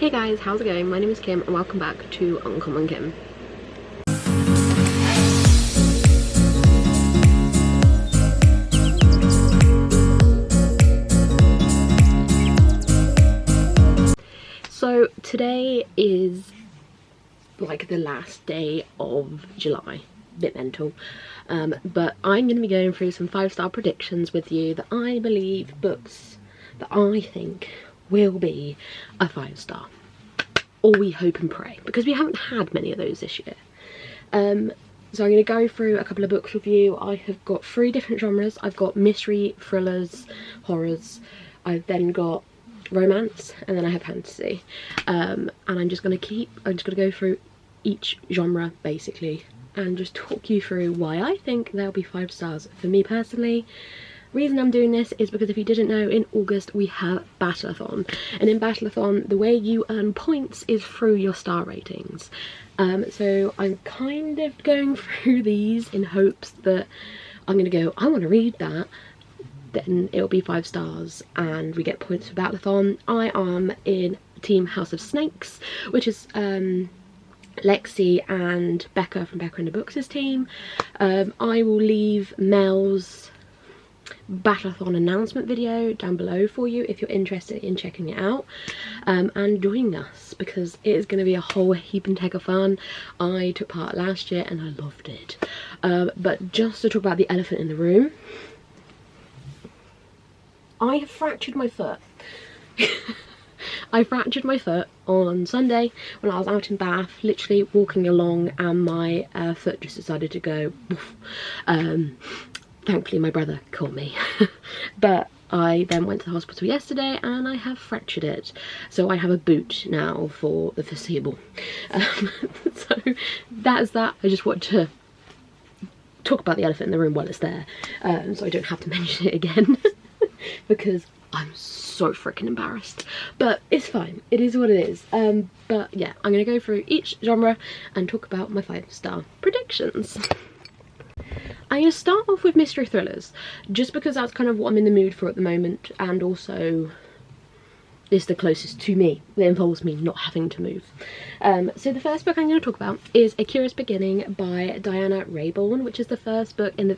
Hey guys, how's it going? My name is Kim and welcome back to Uncommonkim. So today is like the last day of July. Bit mental. But I'm going to be going through some 5-star predictions with you that I believe books that I think will be a 5-star. Or we hope and pray, because we haven't had many of those this year. So I'm going to go through a couple of books with you. I have got 3 different genres. I've got mystery, thrillers, horrors. I've then got romance, and then I have fantasy. And I'm just going to go through each genre basically and just talk you through why I think they'll be 5 stars. For me personally, reason I'm doing this is because if you didn't know, in August we have Battleathon, and in Battleathon the way you earn points is through your star ratings. So I'm kind of going through these in hopes that I'm gonna go, I want to read that, then it'll be 5 stars and we get points for Battleathon. I am in Team House of Snakes, which is Lexi and Becca from Becca and the Books' team. I will leave Mel's Battleathon announcement video down below for you if you're interested in checking it out and joining us, because it is going to be a whole heap and heck of fun. I took part last year and I loved it. But just to talk about the elephant in the room, I have fractured my foot. I fractured my foot on Sunday when I was out in Bath, literally walking along, and my foot just decided to go woof. Thankfully my brother caught me. But I then went to the hospital yesterday and I have fractured it, so I have a boot now for the foreseeable. So that's that. I just want to talk about the elephant in the room while it's there, so I don't have to mention it again. Because I'm so freaking embarrassed, but it's fine, it is what it is. But yeah, I'm gonna go through each genre and talk about my 5-star predictions. I'm going to start off with mystery thrillers, just because that's kind of what I'm in the mood for at the moment, and also is the closest to me, that involves me not having to move. So the first book I'm going to talk about is A Curious Beginning by Diana Rayborn, which is the first book in the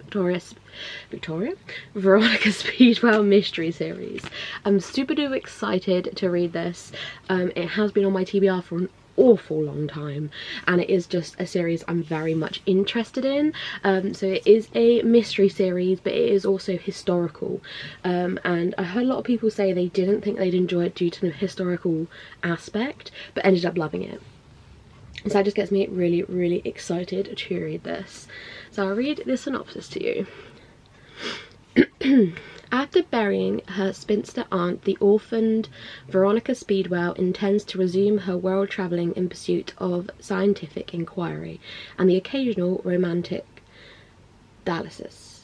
Veronica Speedwell mystery series. I'm super duper excited to read this. It has been on my TBR for an awful long time, and it is just a series I'm very much interested in. So it is a mystery series, but it is also historical, and I heard a lot of people say they didn't think they'd enjoy it due to the historical aspect, but ended up loving it. So that just gets me really, really excited to read this. So I'll read the synopsis to you. After burying her spinster aunt, the orphaned Veronica Speedwell intends to resume her world travelling in pursuit of scientific inquiry and the occasional romantic dialysis?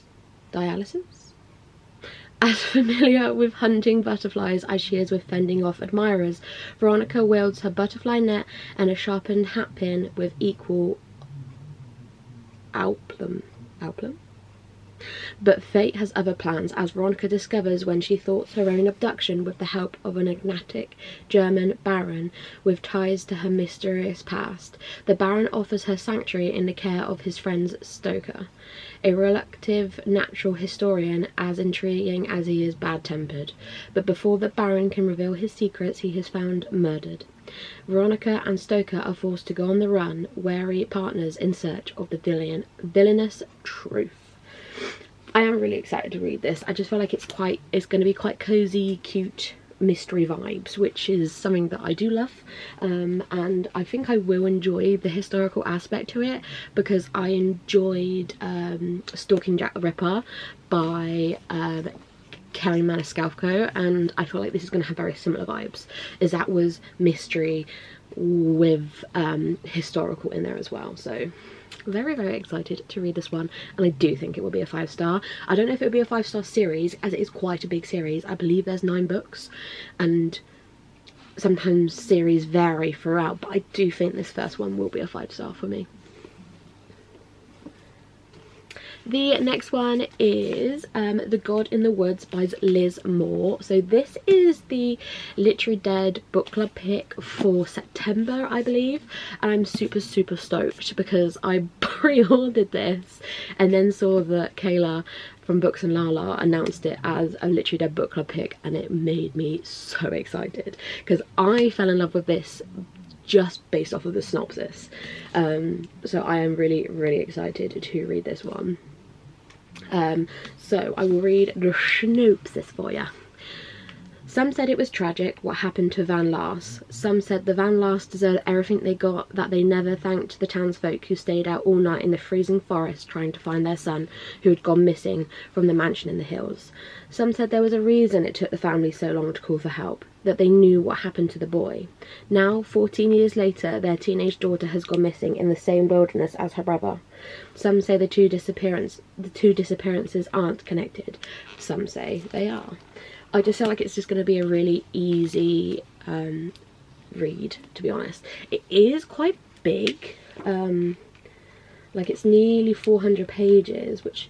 As familiar with hunting butterflies as she is with fending off admirers, Veronica wields her butterfly net and a sharpened hat pin with equal aplomb. But fate has other plans, as Veronica discovers when she thwarts her own abduction with the help of an enigmatic German baron with ties to her mysterious past. The baron offers her sanctuary in the care of his friend Stoker, a reluctant natural historian as intriguing as he is bad-tempered. But before the baron can reveal his secrets, he is found murdered. Veronica and Stoker are forced to go on the run, wary partners in search of the villainous truth. I am really excited to read this. I just feel like it's going to be quite cozy, cute mystery vibes, which is something that I do love, and I think I will enjoy the historical aspect to it, because I enjoyed Stalking Jack the Ripper by Kelly Maniscalco, and I feel like this is going to have very similar vibes, as that was mystery with historical in there as well. So very, very excited to read this one, and I do think it will be a 5-star. I don't know if it will be a 5-star series, as it is quite a big series. I believe there's 9 books, and sometimes series vary throughout, but I do think this first one will be a 5-star for me. The next one is The God in the Woods by Liz Moore. So this is the Literary Dead book club pick for September, I believe, and I'm super stoked because I pre-ordered this and then saw that Kayla from Books and Lala announced it as a Literary Dead book club pick, and it made me so excited because I fell in love with this just based off of the synopsis. So I am really excited to read this one. So I will read the synopsis for you. Some said it was tragic what happened to Van Laas. Some said the Van Laas deserved everything they got, that they never thanked the townsfolk who stayed out all night in the freezing forest trying to find their son who had gone missing from the mansion in the hills. Some said there was a reason it took the family so long to call for help, that they knew what happened to the boy. Now, 14 years later, their teenage daughter has gone missing in the same wilderness as her brother. Some say the two disappearances aren't connected. Some say they are. I just feel like it's just going to be a really easy read, to be honest. It is quite big. Like, it's nearly 400 pages, which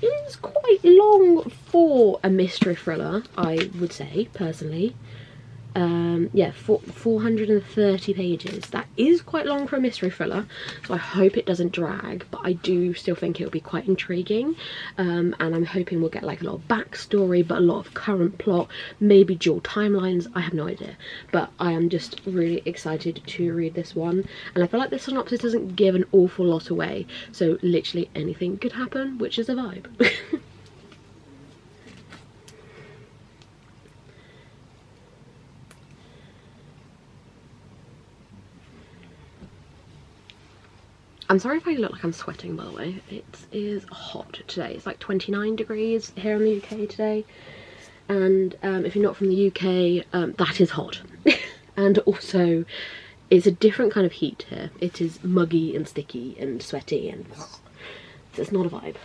is quite long for a mystery thriller, I would say, personally. Yeah, 430 pages. That is quite long for a mystery thriller, so I hope it doesn't drag, but I do still think it'll be quite intriguing. And I'm hoping we'll get like a lot of backstory, but a lot of current plot, maybe dual timelines. I have no idea, but I am just really excited to read this one, and I feel like the synopsis doesn't give an awful lot away, so literally anything could happen, which is a vibe. I'm sorry if I look like I'm sweating, by the way. It is hot today. It's like 29 degrees here in the UK today. And if you're not from the UK, that is hot. And also, it's a different kind of heat here. It is muggy and sticky and sweaty, and it's not a vibe.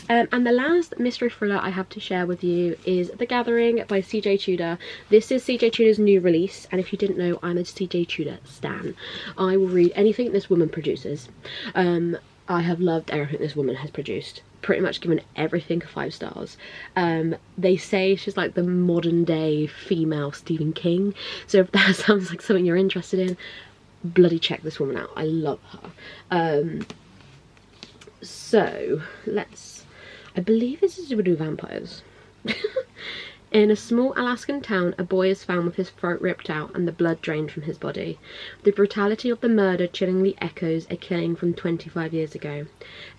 And the last mystery thriller I have to share with you is The Gathering by CJ Tuda. This is CJ Tuda's new release, and if you didn't know, I'm a CJ Tuda stan. I will read anything this woman produces. I have loved everything this woman has produced. Pretty much given everything 5 stars. They say she's like the modern day female Stephen King, so if that sounds like something you're interested in, bloody check this woman out. I love her. So I believe this is to do vampires. In a small Alaskan town, a boy is found with his throat ripped out and the blood drained from his body. The brutality of the murder chillingly echoes a killing from 25 years ago.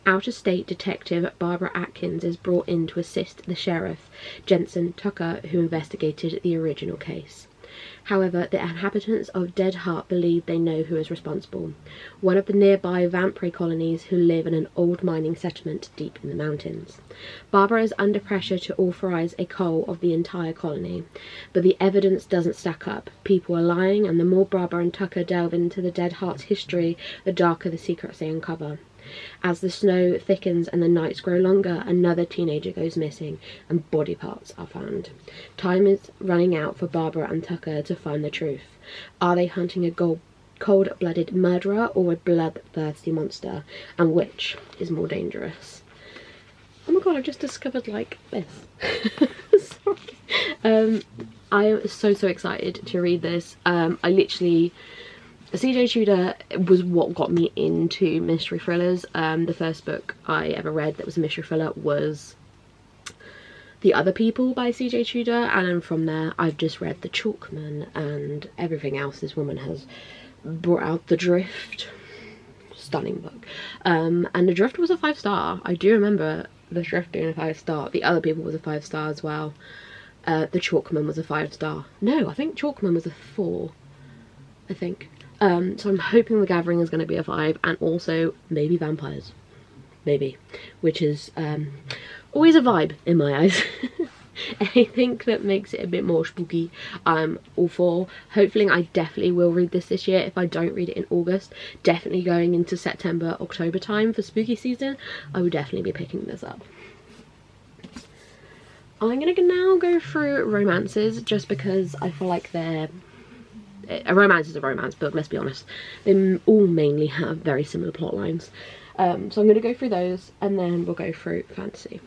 Out-of-state detective Barbara Atkins is brought in to assist the sheriff, Jensen Tucker, who investigated the original case. However, the inhabitants of Dead Heart believe they know who is responsible. One of the nearby vampire colonies who live in an old mining settlement deep in the mountains. Barbara is under pressure to authorise a cull of the entire colony, but the evidence doesn't stack up. People are lying, and the more Barbara and Tucker delve into the Dead Heart's history, the darker the secrets they uncover. As the snow thickens and the nights grow longer, another teenager goes missing and body parts are found. Time is running out for Barbara and Tucker to find the truth. Are they hunting a cold-blooded murderer or a bloodthirsty monster? And which is more dangerous? Oh my god, I've just discovered like this. Sorry. I am so excited to read this. CJ Tuda was what got me into mystery thrillers. The first book I ever read that was a mystery thriller was The Other People by CJ Tuda, and then from there I've just read The Chalkman and everything else this woman has brought out. The Drift, stunning book. And The Drift was a 5-star. I do remember The Drift being a 5-star. The Other People was a 5-star as well. The Chalkman was a 5-star. No, I think Chalkman was a 4, I think. So I'm hoping The Gathering is going to be a 5, and also maybe vampires. Maybe. Which is always a vibe in my eyes. Anything that makes it a bit more spooky, I'm all for. Hopefully I definitely will read this year. If I don't read it in August, definitely going into September, October time for spooky season, I will definitely be picking this up. I'm going to now go through romances, just because I feel like they're a romance is a romance book, let's be honest. They all mainly have very similar plot lines. So I'm going to go through those, and then we'll go through fantasy.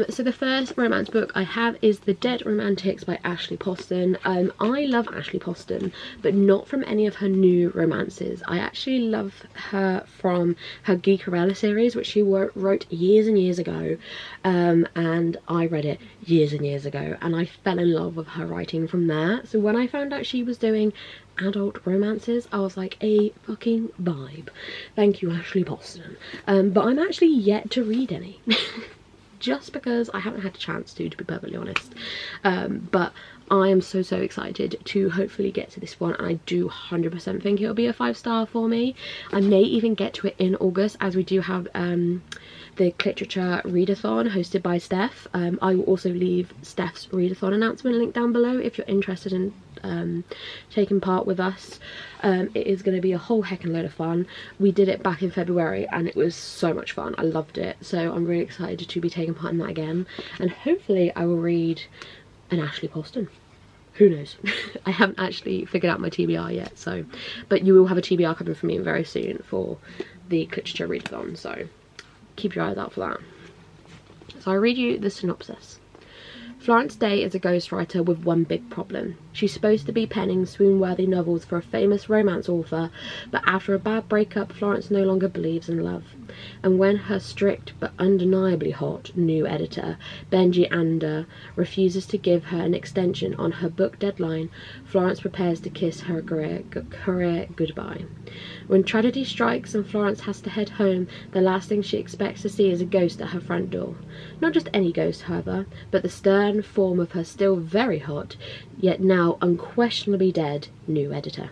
So the first romance book I have is The Dead Romantics by Ashley Poston. I love Ashley Poston, but not from any of her new romances. I actually love her from her Geekerella series, which she wrote years and years ago, and I read it years and years ago, and I fell in love with her writing from there. So when I found out she was doing adult romances, I was like, a fucking vibe. Thank you, Ashley Poston. But I'm actually yet to read any. Just because I haven't had a chance to be perfectly honest. But I am so excited to hopefully get to this one, and I do 100% think it'll be a 5-star for me. I may even get to it in August, as we do have the Literature Readathon hosted by Steph. I will also leave Steph's Readathon announcement link down below if you're interested in taking part with us. It is going to be a whole heckin' load of fun. We did it back in February and it was so much fun. I loved it, so I'm really excited to be taking part in that again, and hopefully I will read an Ashley Poston. Who knows? I haven't actually figured out my TBR yet, so, but you will have a TBR coming from me very soon for the Literature Readathon, so keep your eyes out for that. So I read you the synopsis. Florence Day is a ghostwriter with one big problem. She's supposed to be penning swoon-worthy novels for a famous romance author, but after a bad breakup, Florence no longer believes in love. And when her strict but undeniably hot new editor, Benji Ander, refuses to give her an extension on her book deadline, Florence prepares to kiss her career goodbye. When tragedy strikes and Florence has to head home, the last thing she expects to see is a ghost at her front door. Not just any ghost, however, but the stern form of her still very hot, yet now unquestionably dead, new editor.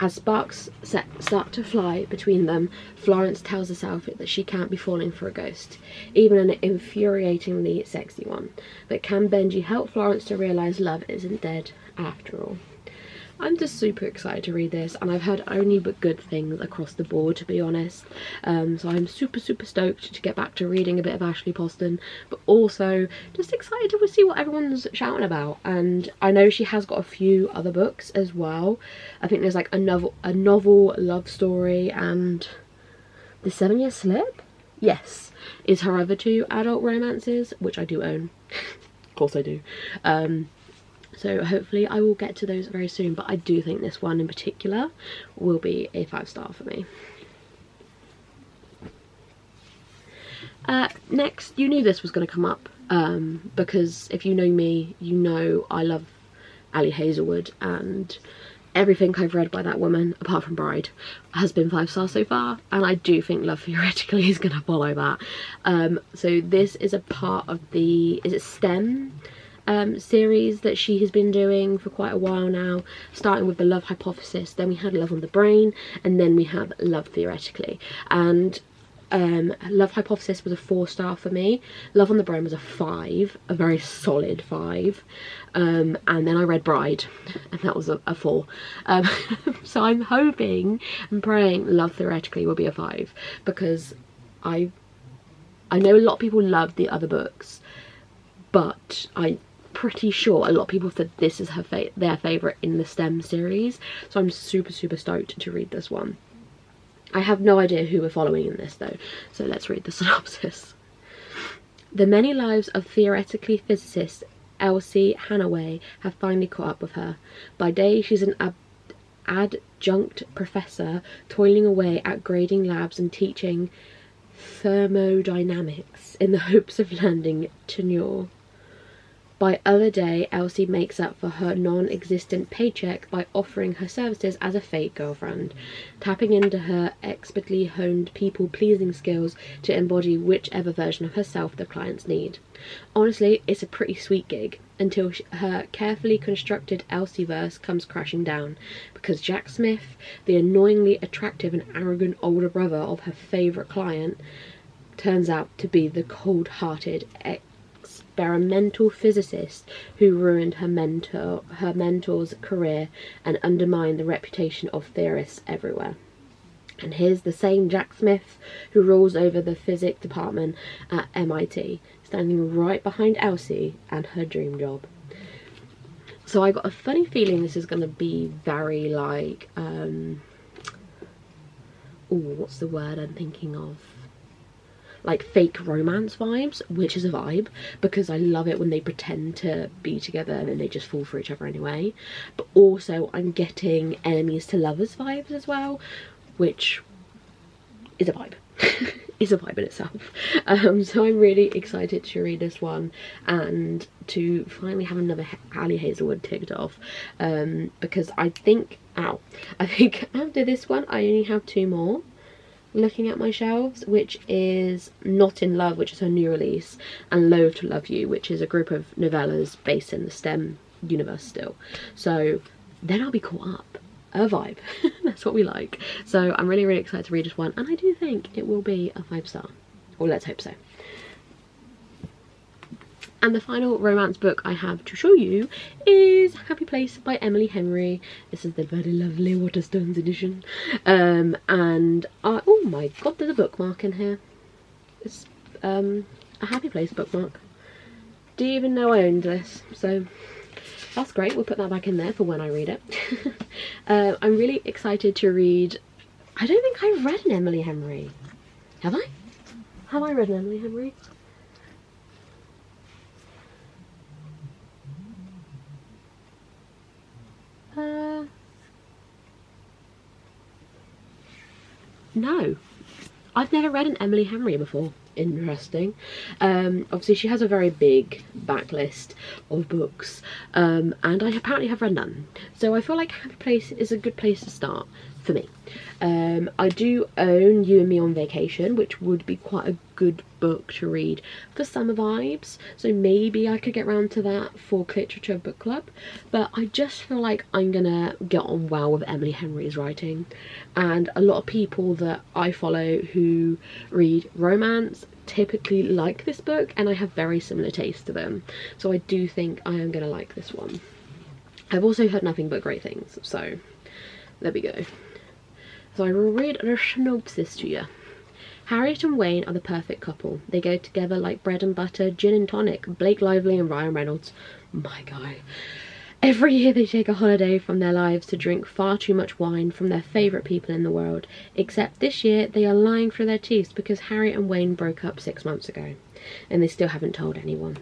As sparks start to fly between them, Florence tells herself that she can't be falling for a ghost, even an infuriatingly sexy one. But can Benji help Florence to realise love isn't dead after all? I'm just super excited to read this, and I've heard only but good things across the board, to be honest. So I'm super stoked to get back to reading a bit of Ashley Poston, but also just excited to see what everyone's shouting about. And I know she has got a few other books as well. I think there's like a novel love story, and The 7 Year Slip, yes, is her other 2 adult romances, which I do own. Of course I do. So hopefully I will get to those very soon, but I do think this one in particular will be a 5-star for me. Next, you knew this was going to come up, because if you know me, you know I love Ali Hazelwood, and everything I've read by that woman, apart from Bride, has been 5 stars so far, and I do think Love Theoretically is going to follow that. So this is a part of the, is it STEM? Series that she has been doing for quite a while now, starting with the Love Hypothesis, then we had Love on the Brain, and then we have Love Theoretically. And Love Hypothesis was a 4-star for me. Love on the Brain was a 5, a very solid 5. And then I read Bride, and that was a 4. So I'm hoping and praying Love Theoretically will be a 5, because I know a lot of people love the other books, but I'm pretty sure a lot of people said this is their favourite in the STEM series, so I'm super stoked to read this one. I have no idea who we're following in this though, so let's read the synopsis. The many lives of theoretically physicist Elsie Hanaway have finally caught up with her. By day she's an adjunct professor toiling away at grading labs and teaching thermodynamics in the hopes of landing tenure. By other day, Elsie makes up for her non-existent paycheck by offering her services as a fake girlfriend, tapping into her expertly honed people-pleasing skills to embody whichever version of herself the clients need. Honestly, it's a pretty sweet gig, until her carefully constructed Elsieverse comes crashing down, because Jack Smith, the annoyingly attractive and arrogant older brother of her favourite client, turns out to be the cold-hearted experimental physicist who ruined her mentor's career and undermined the reputation of theorists everywhere. And here's the same Jack Smith who rules over the physics department at MIT, standing right behind Elsie and her dream job. So I got a funny feeling this is going to be very like, what's the word I'm thinking of? Like fake romance vibes, which is a vibe, because I love it when they pretend to be together and then they just fall for each other anyway. But also I'm getting enemies to lovers vibes as well, which is a vibe. Is a vibe in itself. So I'm really excited to read this one and to finally have another Ali Hazelwood ticked off, because I think after this one I only have 2 more looking at my shelves, which is Not in Love, which is her new release, and Loathe to Love You, which is a group of novellas based in the STEM universe still. So then I'll be caught up. A vibe. That's what we like. So I'm really excited to read this one, and I do think it will be a 5-star, or let's hope so. And the final romance book I have to show you is Happy Place by Emily Henry. This is the very lovely Waterstones edition. Oh my god, there's a bookmark in here. It's a Happy Place bookmark. Didn't even know I owned this, so that's great. We'll put that back in there for when I read it. I'm really excited to read. I don't think I've read an Emily Henry. Have I? Have I read an Emily Henry? No, I've never read an Emily Henry before. Interesting. Obviously she has a very big backlist of books, and I apparently have read none, so I feel like Happy Place is a good place to start for me. I do own You and Me on Vacation, which would be quite a good book to read for summer vibes, so maybe I could get round to that for Literature Book Club. But I just feel like I'm gonna get on well with Emily Henry's writing, and a lot of people that I follow who read romance typically like this book, and I have very similar tastes to them, so I do think I am gonna like this one. I've also heard nothing but great things, so there we go. So I will read the synopsis to you. Harriet and Wayne are the perfect couple. They go together like bread and butter, gin and tonic, Blake Lively and Ryan Reynolds. My guy. Every year they take a holiday from their lives to drink far too much wine from their favourite people in the world. Except this year they are lying through their teeth because Harriet and Wayne broke up 6 months ago. And they still haven't told anyone.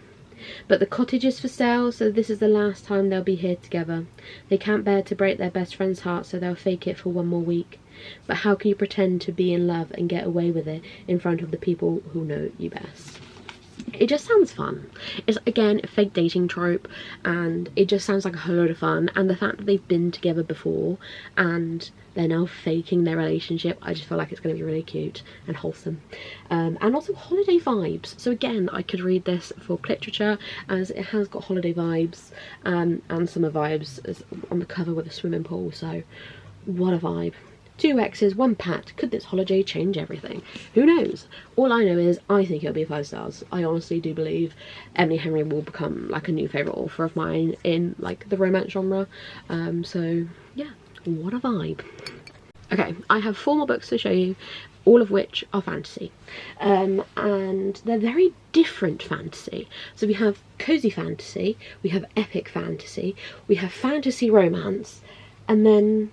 But the cottage is for sale, so this is the last time they'll be here together. They can't bear to break their best friend's heart, so they'll fake it for 1 more week. But how can you pretend to be in love and get away with it in front of the people who know you best? It just sounds fun. It's again a fake dating trope, and it just sounds like a whole load of fun. And the fact that they've been together before and they're now faking their relationship, I just feel like it's going to be really cute and wholesome, and also holiday vibes. So again, I could read this for literature as it has got holiday vibes, and summer vibes on the cover with a swimming pool. So what a vibe. 2 X's, 1 pat. Could this holiday change everything? Who knows? All I know is I think it'll be 5 stars. I honestly do believe Emily Henry will become like a new favourite author of mine in like the romance genre. So yeah, what a vibe. Okay, I have 4 more books to show you, all of which are fantasy, and they're very different fantasy. So we have cozy fantasy, we have epic fantasy, we have fantasy romance, and then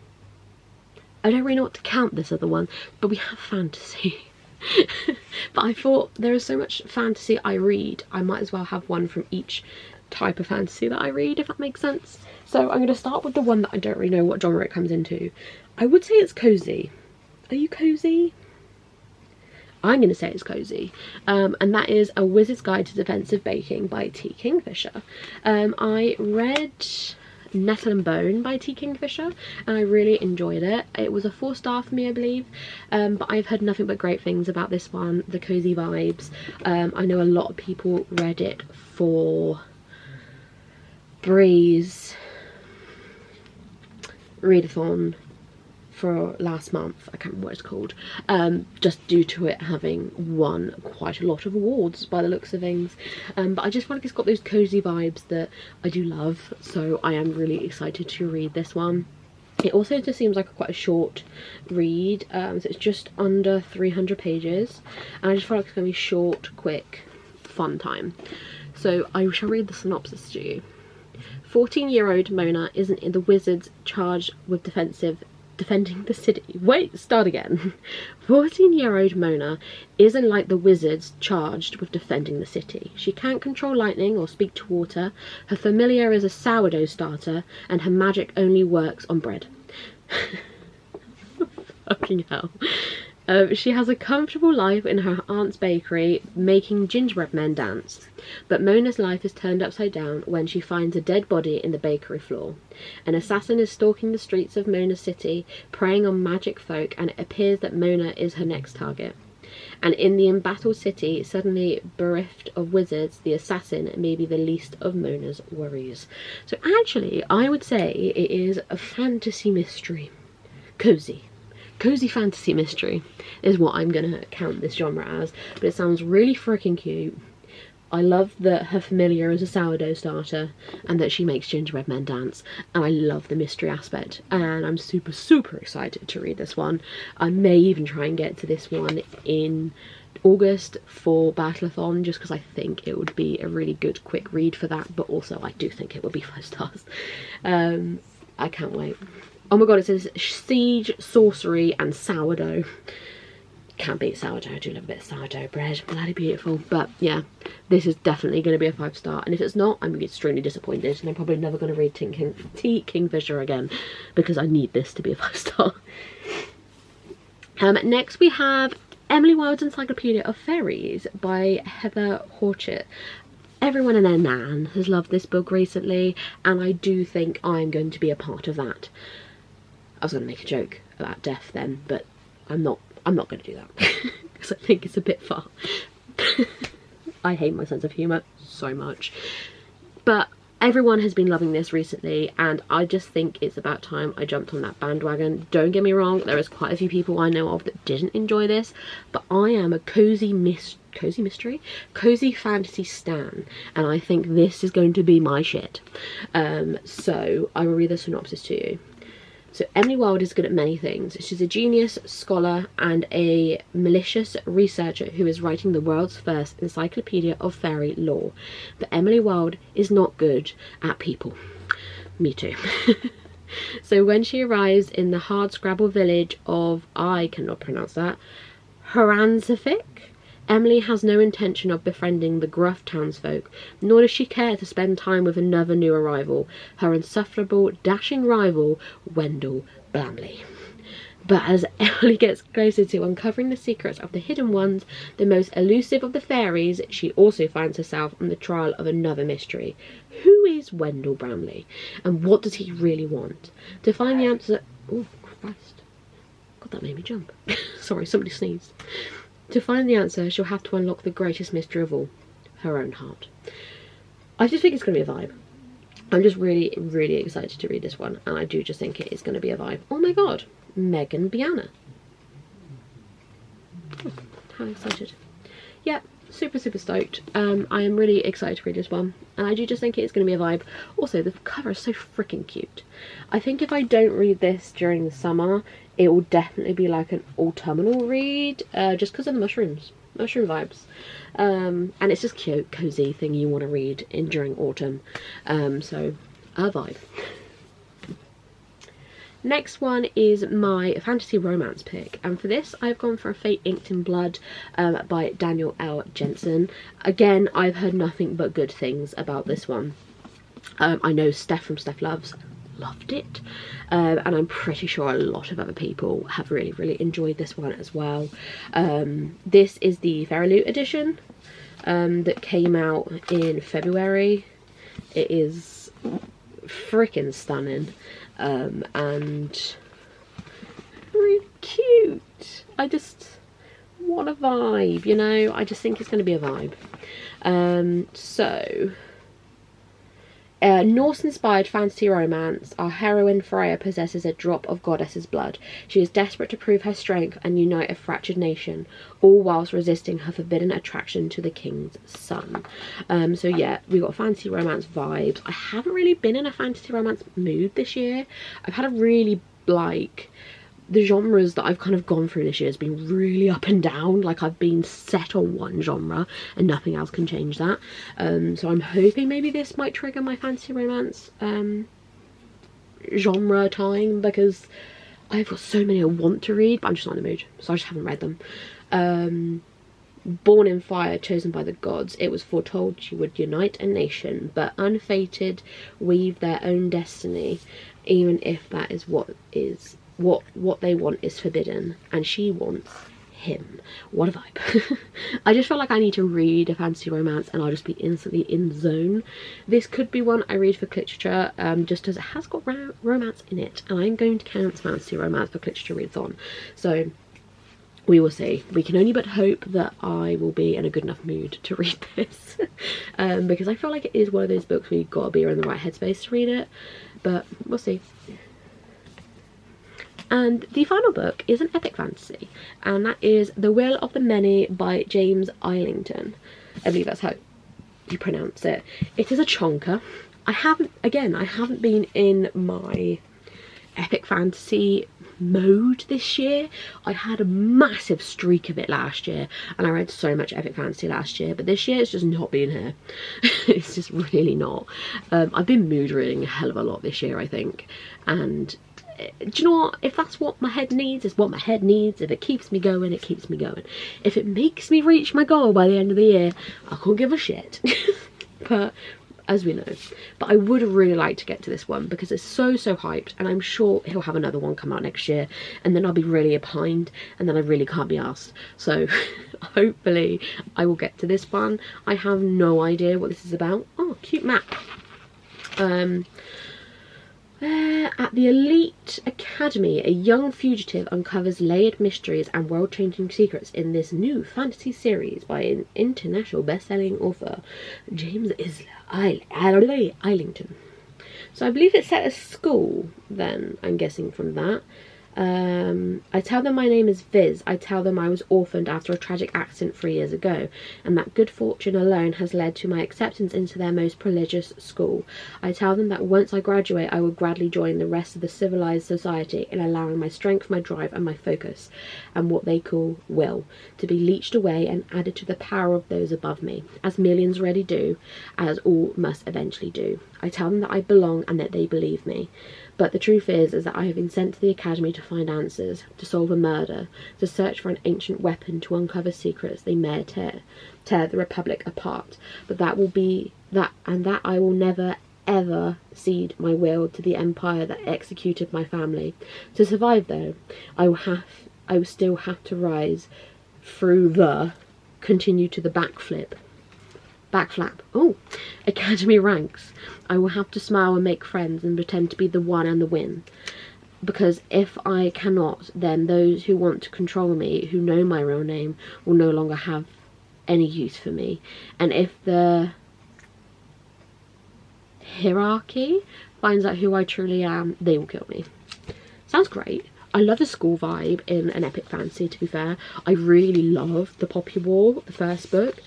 I don't really know what to count this other one, but we have fantasy. But I thought there is so much fantasy I read, I might as well have one from each type of fantasy that I read, if that makes sense. So I'm going to start with the one that I don't really know what genre it comes into. I would say it's cozy. Are you cozy? I'm going to say it's cozy. And that is A Wizard's Guide to Defensive Baking by T. Kingfisher. I read Nettle and Bone by T. Kingfisher, and I really enjoyed it. It was a 4-star for me, I believe, but I've heard nothing but great things about this one. The cozy vibes. I know a lot of people read it for Bree's readathon for last month. I can't remember what it's called, just due to it having won quite a lot of awards by the looks of things, but I just feel like it's got those cozy vibes that I do love, so I am really excited to read this one. It also just seems like quite a short read, so it's just under 300 pages, and I just feel like it's going to be short, quick, fun time. So I shall read the synopsis to you. 14-year-old Mona isn't in the wizards charged with defending the city. Wait, start again. 14-year-old Mona isn't like the wizards charged with defending the city. She can't control lightning or speak to water. Her familiar is a sourdough starter, and her magic only works on bread. Fucking hell. She has a comfortable life in her aunt's bakery, making gingerbread men dance. But Mona's life is turned upside down when she finds a dead body in the bakery floor. An assassin is stalking the streets of Mona's city, preying on magic folk, and it appears that Mona is her next target. And in the embattled city, suddenly bereft of wizards, the assassin may be the least of Mona's worries. So actually, I would say it is a fantasy mystery. Cozy fantasy mystery is what I'm going to count this genre as, but it sounds really freaking cute. I love that her familiar is a sourdough starter and that she makes gingerbread men dance, and I love the mystery aspect, and I'm super excited to read this one. I may even try and get to this one in August for Battleathon, just because I think it would be a really good quick read for that, but also I do think it would be 5 stars. I can't wait. Oh my god, it says siege, sorcery, and sourdough. Can't beat sourdough. I do love a bit of sourdough bread. Bloody beautiful. But yeah, this is definitely going to be a 5-star. And if it's not, I'm going to be extremely disappointed. And I'm probably never going to read Kingfisher again, because I need this to be a 5-star. Next we have Emily Wilde's Encyclopedia of Fairies by Heather Hachet. Everyone and their nan has loved this book recently, and I do think I'm going to be a part of that. I was going to make a joke about death then, but I'm not going to do that because I think it's a bit far. I hate my sense of humour so much. But everyone has been loving this recently, and I just think it's about time I jumped on that bandwagon. Don't get me wrong, there is quite a few people I know of that didn't enjoy this, but I am a cozy fantasy stan, and I think this is going to be my shit. So I will read the synopsis to you. So Emily Wilde is good at many things. She's a genius, scholar, and a malicious researcher who is writing the world's first encyclopedia of fairy lore. But Emily Wilde is not good at people. Me too. So when she arrives in the hard-scrabble village of, I cannot pronounce that, Haranzafik, Emily has no intention of befriending the gruff townsfolk, nor does she care to spend time with another new arrival, her insufferable, dashing rival, Wendell Bramley. But as Emily gets closer to uncovering the secrets of the hidden ones, the most elusive of the fairies, she also finds herself on the trial of another mystery. Who is Wendell Bramley, and what does he really want? To find the answer... Oh, Christ. God, that made me jump. Sorry, somebody sneezed. To find the answer, she'll have to unlock the greatest mystery of all, her own heart. I just think it's going to be a vibe. I'm just really excited to read this one, and I do just think it is going to be a vibe. Oh my god, Megan Biana. Oh, how excited. Yeah, super stoked. I am really excited to read this one, and I do just think it's going to be a vibe. Also, the cover is so freaking cute. I think if I don't read this during the summer, it will definitely be like an autumnal read, just because of the mushroom vibes. And it's just cute, cozy thing you want to read during autumn. So a vibe. Next one is my fantasy romance pick, and for this I've gone for A Fate Inked in Blood by Daniel L. Jensen. Again, I've heard nothing but good things about this one. I know Steph from Steph Loves loved it, and I'm pretty sure a lot of other people have really enjoyed this one as well. This is the Fairy Loot edition that came out in February. It is freaking stunning, and really cute. I just want a vibe, you know. I just think it's going to be a vibe. Norse-inspired fantasy romance, our heroine Freya possesses a drop of goddess's blood. She is desperate to prove her strength and unite a fractured nation, all whilst resisting her forbidden attraction to the king's son. So yeah, we got fantasy romance vibes. I haven't really been in a fantasy romance mood this year. I've had a really, like, the genres that I've kind of gone through this year has been really up and down. Like, I've been set on one genre and nothing else can change that. So I'm hoping maybe this might trigger my fantasy romance genre time, because I've got so many I want to read, but I'm just not in the mood, so I just haven't read them. Born in fire, chosen by the gods, it was foretold she would unite a nation, but unfated weave their own destiny, even if that is what they want is forbidden, and she wants him. What a vibe. I just feel like I need to read a fantasy romance and I'll just be instantly in the zone. This could be one I read for literature, just as it has got romance in it, and I'm going to count fantasy romance for literature reads on. So we will see. We can only but hope that I will be in a good enough mood to read this. Because I feel like it is one of those books where you've got to be in the right headspace to read it, but we'll see. And the final book is an epic fantasy, and that is The Will of the Many by James Isington. I believe that's how you pronounce it. It is a chonker. I haven't been in my epic fantasy mode this year. I had a massive streak of it last year, and I read so much epic fantasy last year, but this year it's just not been here. It's just really not. I've been mood reading a hell of a lot this year, I think, and do you know what? If that's what my head needs, it's what my head needs. If it keeps me going, it keeps me going. If it makes me reach my goal by the end of the year, I can't give a shit. But as we know, but I would really like to get to this one because it's so hyped, and I'm sure he'll have another one come out next year, and then I'll be really behind, and then I really can't be asked. So hopefully I will get to this one. I have no idea what this is about. Oh, cute map. At the elite academy, a young fugitive uncovers layered mysteries and world-changing secrets in this new fantasy series by an international best-selling author, James Isington. So I believe it's set at school then, I'm guessing from that. I tell them my name is Viz. I tell them I was orphaned after a tragic accident 3 years ago, and that good fortune alone has led to my acceptance into their most prestigious school. I tell them that once I graduate I will gladly join the rest of the civilized society in allowing my strength, my drive and my focus, and what they call will, to be leached away and added to the power of those above me, as millions already do, as all must eventually do. I tell them that I belong and that they believe me. But the truth is that I have been sent to the academy to find answers, to solve a murder, to search for an ancient weapon, to uncover secrets they may tear the Republic apart. But that will be that, and that I will never ever cede my will to the empire that executed my family. To survive though, I will still have to rise through the continue to the backflap. Oh, academy ranks. I will have to smile and make friends and pretend to be the one and the win. Because if I cannot, then those who want to control me, who know my real name, will no longer have any use for me. And if the hierarchy finds out who I truly am, they will kill me. Sounds great. I love the school vibe in an epic fantasy, to be fair. I really love the Poppy War, the first book.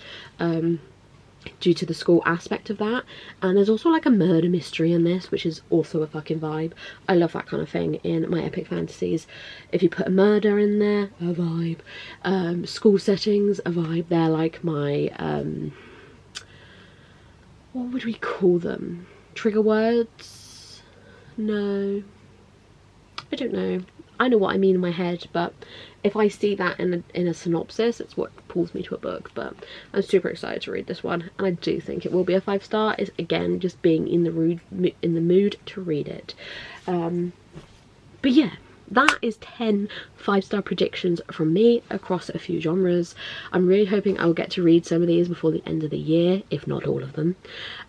Due to the school aspect of that, and there's also like a murder mystery in this, which is also a fucking vibe. I love that kind of thing in my epic fantasies. If you put a murder in there, a vibe. School settings, a vibe. They're like my what would we call them? Trigger words? No, I don't know. I know what I mean in my head, but if I see that in a synopsis, it's what pulls me to a book. But I'm super excited to read this one, and I do think it will be a 5-star. It's again just being in the mood to read it. But yeah, that is 10 5-star predictions from me across a few genres. I'm really hoping I'll get to read some of these before the end of the year, if not all of them,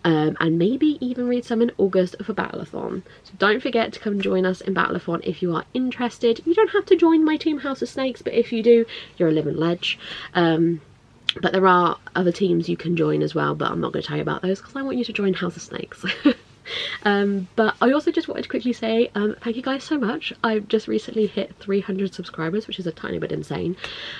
and maybe even read some in August for Battleathon. So don't forget to come join us in Battleathon if you are interested. You don't have to join my team House of Snakes, but if you do, you're a living ledge. But there are other teams you can join as well, but I'm not going to tell you about those because I want you to join House of Snakes. But I also just wanted to quickly say thank you guys so much. I've just recently hit 300 subscribers, which is a tiny bit insane,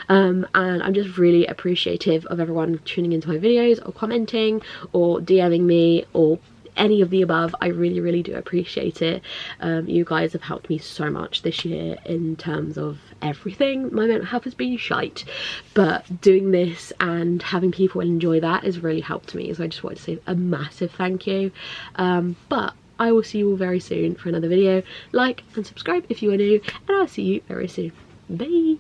and I'm just really appreciative of everyone tuning into my videos or commenting or DMing me or any of the above, I really do appreciate it. You guys have helped me so much this year in terms of everything. My mental health has been shite, but doing this and having people enjoy that has really helped me, so I just wanted to say a massive thank you. But I will see you all very soon for another video. Like and subscribe if you are new, and I'll see you very soon. Bye.